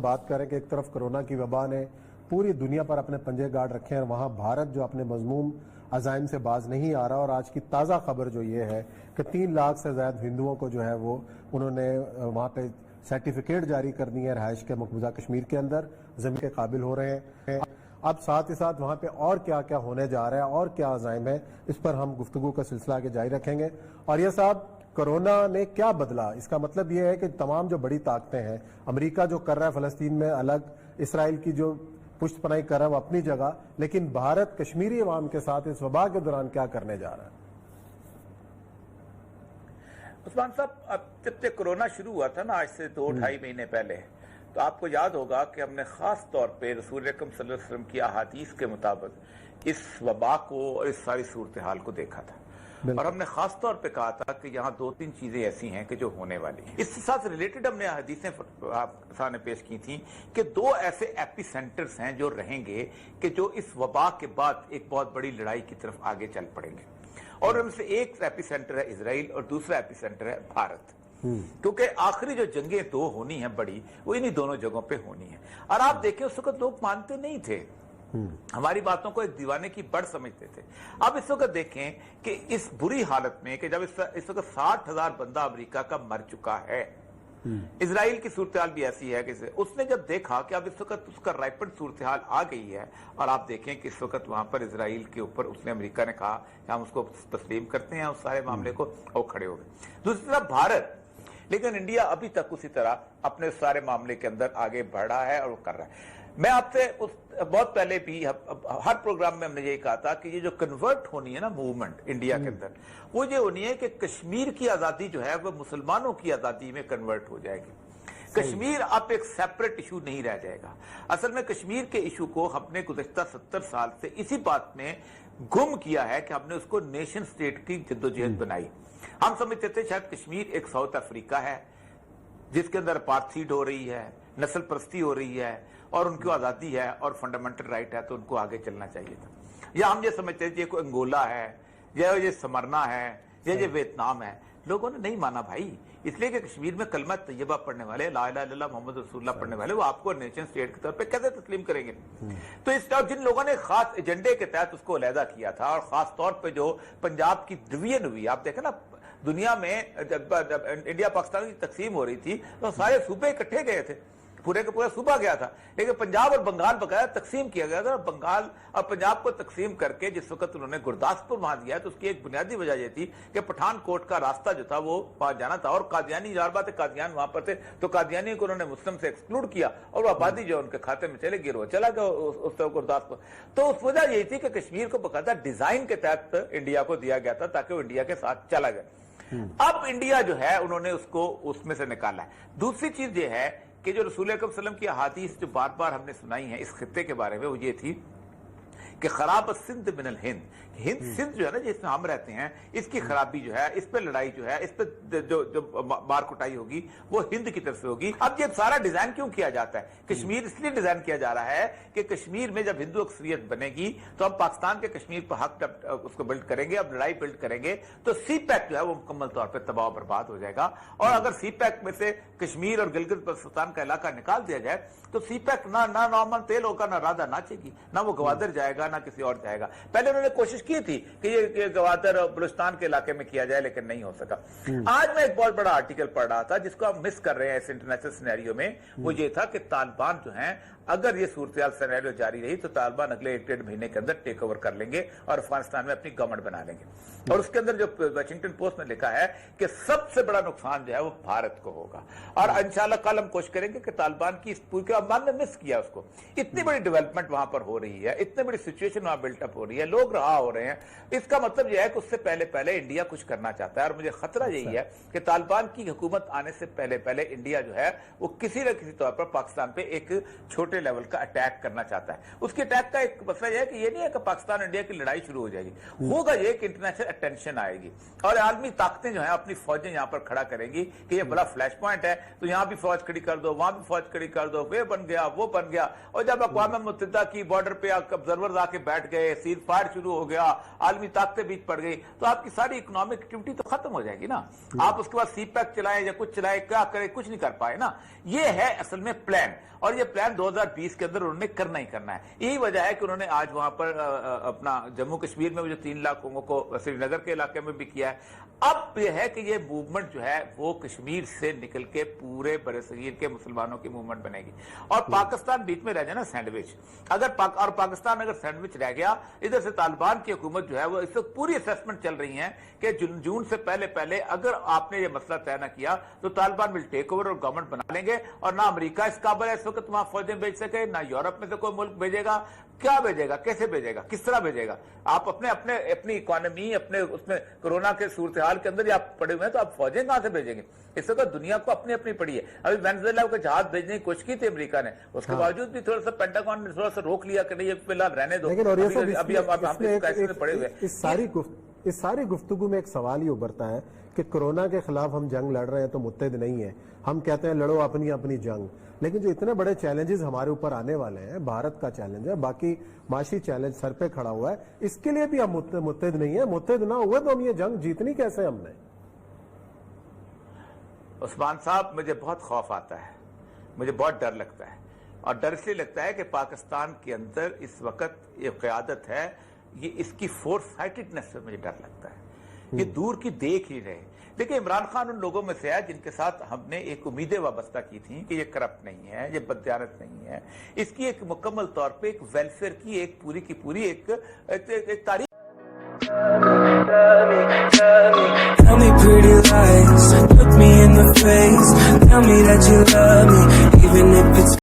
بات کریں کہ ایک طرف کورونا کی وبا نے پوری دنیا پر اپنے پنجے گاڑ رکھے ہیں، وہاں بھارت جو اپنے مذموم عزائم سے باز نہیں آ رہا، اور آج کی تازہ خبر جو یہ ہے کہ 3 لاکھ سے زائد ہندوؤں کو جو ہے وہ انہوں نے وہاں پہ سرٹیفکیٹ جاری کر دی ہے رہائش کے مقبوضہ کشمیر کے اندر، زمین کے قابل ہو رہے ہیں۔ اب ساتھ ہی ساتھ وہاں پہ اور کیا کیا ہونے جا رہا ہے اور کیا عزائم ہے، اس پر ہم گفتگو کا سلسلہ آگے جاری رکھیں گے۔ اور یہ صاحب، کرونا نے کیا بدلا؟ اس کا مطلب یہ ہے کہ تمام جو بڑی طاقتیں ہیں، امریکہ جو کر رہا ہے فلسطین میں الگ، اسرائیل کی جو پشت پناہی کر رہا ہے وہ اپنی جگہ، لیکن بھارت کشمیری عوام کے ساتھ اس وبا کے دوران کیا کرنے جا رہا ہے؟ عثمان صاحب، اب جب سے کرونا شروع ہوا تھا نا، آج سے 2-2.5 مہینے پہلے، تو آپ کو یاد ہوگا کہ ہم نے خاص طور پہ رسول اکرم صلی اللہ علیہ وسلم کی احادیث کے مطابق اس وبا کو اور اس ساری صورتحال کو دیکھا تھا، اور ہم نے خاص طور پہ کہا تھا کہ یہاں 2-3 چیزیں ایسی ہیں کہ جو ہونے والی ہیں۔ اس کے ساتھ ریلیٹڈ ہم نے حدیثیں آپ سامنے پیش کی تھیں کہ 2 ایسے ایپی سینٹرز ہیں جو رہیں گے کہ جو اس وبا کے بعد ایک بہت بڑی لڑائی کی طرف آگے چل پڑیں گے، اور ان سے ایک ایپی سینٹر ہے اسرائیل اور دوسرا ایپی سینٹر ہے بھارت، کیونکہ آخری جو جنگیں 2 ہونی ہیں بڑی، وہ انہی دونوں جگہوں پہ ہونی ہیں۔ اور آپ دیکھیں اس وقت لوگ مانتے نہیں تھے، ہماری باتوں کو ایک دیوانے کی بڑھ سمجھتے تھے۔ اب اس وقت دیکھیں کہ اس بری حالت میں کہ جب اس وقت 60,000 بندہ امریکہ کا مر چکا ہے، اسرائیل کی صورتحال بھی ایسی ہے کہ اس نے جب دیکھا کہ اب اس وقت اس کا رائپنڈ صورتحال آ گئی ہے، اور آپ دیکھیں کہ اس وقت وہاں پر اسرائیل کے اوپر اس نے امریکہ نے کہا کہ ہم اس کو تسلیم کرتے ہیں اس سارے معاملے کو، اور کھڑے ہو گئے۔ دوسری طرف بھارت، لیکن انڈیا ابھی تک اسی طرح اپنے سارے معاملے کے اندر آگے بڑھ رہا ہے اور وہ کر رہا ہے۔ میں آپ سے بہت پہلے بھی ہر پروگرام میں ہم نے یہی کہا تھا کہ یہ جو کنورٹ ہونی ہے نا موومنٹ انڈیا کے اندر، وہ یہ ہونی ہے کہ کشمیر کی آزادی جو ہے وہ مسلمانوں کی آزادی میں کنورٹ ہو جائے گی۔ کشمیر اب ایک سیپریٹ ایشو نہیں رہ جائے گا۔ اصل میں کشمیر کے ایشو کو ہم نے گزشتہ 70 سال سے اسی بات میں گم کیا ہے کہ ہم نے اس کو نیشن سٹیٹ کی جدوجہد بنائی۔ ہم سمجھتے تھے شاید کشمیر ایک ساؤتھ افریقہ ہے جس کے اندر اپارتھائڈ ہو رہی ہے، نسل پرستی ہو رہی ہے، اور ان کو آزادی ہے اور فنڈامنٹل رائٹ ہے، تو ان کو آگے چلنا چاہیے تھا۔ یا ہم یہ سمجھتے تھے یہ کوئی انگولا ہے، یا یہ سمرنا ہے، یا یہ ویتنام ہے۔ لوگوں نے نہیں مانا بھائی، اس لیے کہ کشمیر میں کلمہ طیبہ پڑھنے والے، لا الہ الا اللہ محمد رسول اللہ پڑھنے والے، وہ آپ کو نیشن سٹیٹ کے طور پہ کیسے تسلیم کریں گے؟ تو اس طرح جن لوگوں نے خاص ایجنڈے کے تحت اس کو علیحدہ کیا تھا، اور خاص طور پہ جو پنجاب کی ڈویژن ہوئی، آپ دیکھیں نا دنیا میں جب انڈیا پاکستان کی تقسیم ہو رہی تھی تو سارے صوبے اکٹھے گئے تھے، پورے کا پورا صوبہ گیا تھا، لیکن پنجاب اور بنگال بقایا تقسیم کیا گیا تھا۔ بنگال اور پنجاب کو تقسیم کر کے جس وقت انہوں نے گرداسپور وہاں دیا تو اس کی ایک بنیادی وجہ یہ تھی کہ پٹھان کوٹ کا راستہ جو تھا وہ وہاں جانا تھا، اور قادیانی، یار بات ہے قادیان وہاں پر تھے، تو قادیانی کو انہوں نے مسلم سے ایکسکلوڈ کیا، اور وہ آبادی جو ان کے کھاتے میں چلے گی، وہ چلا گیا اس گرداسپور۔ تو اس وجہ یہی تھی کہ کشمیر کو باقاعدہ ڈیزائن کے تحت انڈیا کو دیا گیا تھا تاکہ وہ انڈیا کے ساتھ چلا جائے۔ اب انڈیا جو ہے انہوں نے اس کو اس میں سے نکالا ہے۔ دوسری چیز یہ ہے کہ جو رسول اکرم صلی اللہ علیہ وسلم کی احادیث جو بار بار ہم نے سنائی ہیں اس خطے کے بارے میں، وہ یہ تھی کہ خراب السندھ من الہند، ہند سندھ جو ہے نا جس میں ہم رہتے ہیں، اس کی خرابی جو ہے، اس پہ لڑائی جو ہے، اس پہ جو مار کٹائی ہوگی وہ ہند کی طرف سے ہوگی۔ اب یہ سارا ڈیزائن کیوں کیا جاتا ہے؟ کشمیر اس لیے ڈیزائن کیا جا رہا ہے کہ کشمیر میں جب ہندو اکثریت بنے گی تو ہم پاکستان کے کشمیر پر حق اس کو بلڈ کریں گے، اب لڑائی بلڈ کریں گے تو سی پیک جو ہے وہ مکمل طور پہ تباہ و برباد ہو جائے گا۔ اور اگر سی پیک میں سے کشمیر اور گلگت بلتستان کا علاقہ نکال دیا جائے تو سی پیک نہ نارمل تیل ہوگا، نہ رادہ ناچے گی، نہ وہ گوادر جائے گا، نہ کسی اور جائے گا۔ پہلے انہوں نے کوشش کی تھی کہ یہ گوادر اور بلوچستان کے علاقے میں کیا جائے، لیکن نہیں ہو سکا۔ آج میں ایک بہت بڑا آرٹیکل پڑھ رہا تھا جس کو ہم مس کر رہے ہیں اس انٹرنیشنل سینیریو میں، وہ یہ تھا کہ طالبان جو ہیں اگر یہ صورتحال سینیریو جاری رہی تو طالبان اگلے 1-1.5 مہینے کے اندر ٹیک اوور کر لیں گے اور افغانستان میں اپنی گورنمنٹ بنا لیں گے۔ اور اس کے اندر جو واشنگٹن پوسٹ نے لکھا ہے کہ سب سے بڑا نقصان جو ہے وہ بھارت کو ہوگا، اور انشاءاللہ کل ہم کوشش کریں گے کہ طالبان کی اس پوری نے مس کیا اس کو۔ اتنی بڑی ڈیولپمنٹ وہاں پر ہو رہی ہے، اتنی بڑی سچویشن وہاں بلٹ اپ ہو رہی ہے، لوگ رہا ہو رہے ہیں، اس کا مطلب یہ ہے کہ اس سے پہلے انڈیا کچھ کرنا چاہتا ہے۔ اور مجھے خطرہ یہی ہے کہ طالبان کی حکومت آنے سے پہلے انڈیا جو ہے وہ کسی نہ کسی طور پر پاکستان پہ ایک چھوٹے چھوٹے لیول کا اٹیک کرنا چاہتا ہے. اس کے اٹیک کا ایک مسئلہ یہ ہے کہ یہ نہیں ہے کہ پاکستان انڈیا کی لڑائی شروع ہو جائے گی, ہوگا یہ کہ انٹرنیشنل اٹینشن آئے گی اور عالمی طاقتیں جو ہیں اپنی فوجیں یہاں پر کھڑا کریں گی کہ یہ بڑا فلیش پوائنٹ ہے, تو یہاں بھی فوج کھڑی کر دو, وہاں بھی فوج کھڑی کر دو, وہ بن گیا وہ بن گیا. اور جب اقوام متحدہ کی بارڈر پہ آبزرورز آ کے بیٹھ گئے, سیز فائر شروع ہو گیا, عالمی طاقتیں بیچ پڑ گئی, تو آپ کی ساری اکنامک ایکٹیویٹی تو ختم ہو جائے گی نا. آپ اس کے بعد سی پیک چلائیں یا کچھ چلائیں, کیا کریں, کچھ نہیں کر پائے نا. یہ ہے اصل میں پلان, اور یہ پلان 2020 کے اندر انہوں نے کرنا ہی کرنا ہے. یہی وجہ ہے کہ انہوں نے آج وہاں پر اپنا جموں کشمیر میں جو 3 لاکھ لوگوں کو سری نگر کے علاقے میں بھی کیا ہے. اب یہ ہے کہ یہ موومنٹ جو ہے وہ کشمیر سے نکل کے پورے برصغیر کے مسلمانوں کی موومنٹ بنے گی, اور پاکستان بیچ میں رہ جائے نا سینڈوچ. اگر پاکستان اگر سینڈوچ رہ گیا, ادھر سے طالبان کی حکومت جو ہے وہ اس وقت پوری اسیسمنٹ چل رہی ہے کہ جون سے پہلے اگر آپ نے یہ مسئلہ طے نہ کیا تو طالبان ول ٹیک اوور اور گورنمنٹ بنا لیں گے, اور نہ امریکہ اس قابل ہے اس وقت وہاں فوجیں بھیج سکے, نہ یورپ میں سے کوئی ملک بھیجے گا. کیا بھیجے گا, کیسے بھیجے گا, کس طرح بھیجے گا؟ آپ اپنی اکانومی اپنے اس میں کورونا کے صورتحال کے اندر آپ پڑے ہوئے ہیں, تو آپ فوجیں کہاں سے بھیجیں گے؟ اس وقت دنیا کو اپنی پڑی ہے. ابھی وینزویلا کو جہاز بھیجنے کی کوشش کی تھی امریکہ نے, اس کے باوجود بھی تھوڑا سا پینٹاگون نے تھوڑا سا روک لیا کہ نہیں یہ فی الحال رہنے دو. ابھی ہم پڑے ہوئے. اس ساری گفتگو میں ایک سوال ہی ابھرتا ہے کہ کورونا کے خلاف ہم جنگ لڑ رہے ہیں تو متحد نہیں ہے, ہم کہتے ہیں لڑو اپنی جنگ, لیکن جو اتنے بڑے چیلنجز ہمارے اوپر آنے والے ہیں, بھارت کا چیلنج ہے, باقی معاشی چیلنج سر پہ کھڑا ہوا ہے, اس کے لیے بھی ہم متحد نہیں ہیں. متحد نہ ہوئے تو ہم یہ جنگ جیتنی کیسے ہم نے؟ عثمان صاحب, مجھے بہت خوف آتا ہے, مجھے بہت ڈر لگتا ہے, اور ڈر اس لیے لگتا ہے کہ پاکستان کے اندر اس وقت یہ قیادت ہے, یہ اس کی فور سائٹڈنس سے مجھے ڈر لگتا ہے. یہ دور کی دیکھ ہی رہے. دیکھیں, عمران خان ان لوگوں میں سے ہے جن کے ساتھ ہم نے ایک امیدیں وابستہ کی تھیں کہ یہ کرپٹ نہیں ہے, یہ بددیانت نہیں ہے. اس کی ایک مکمل طور پہ ایک ویلفیئر کی ایک پوری کی پوری ایک تاریخ. Tell me pretty lies, look me in the face, tell me that you love me, even if it's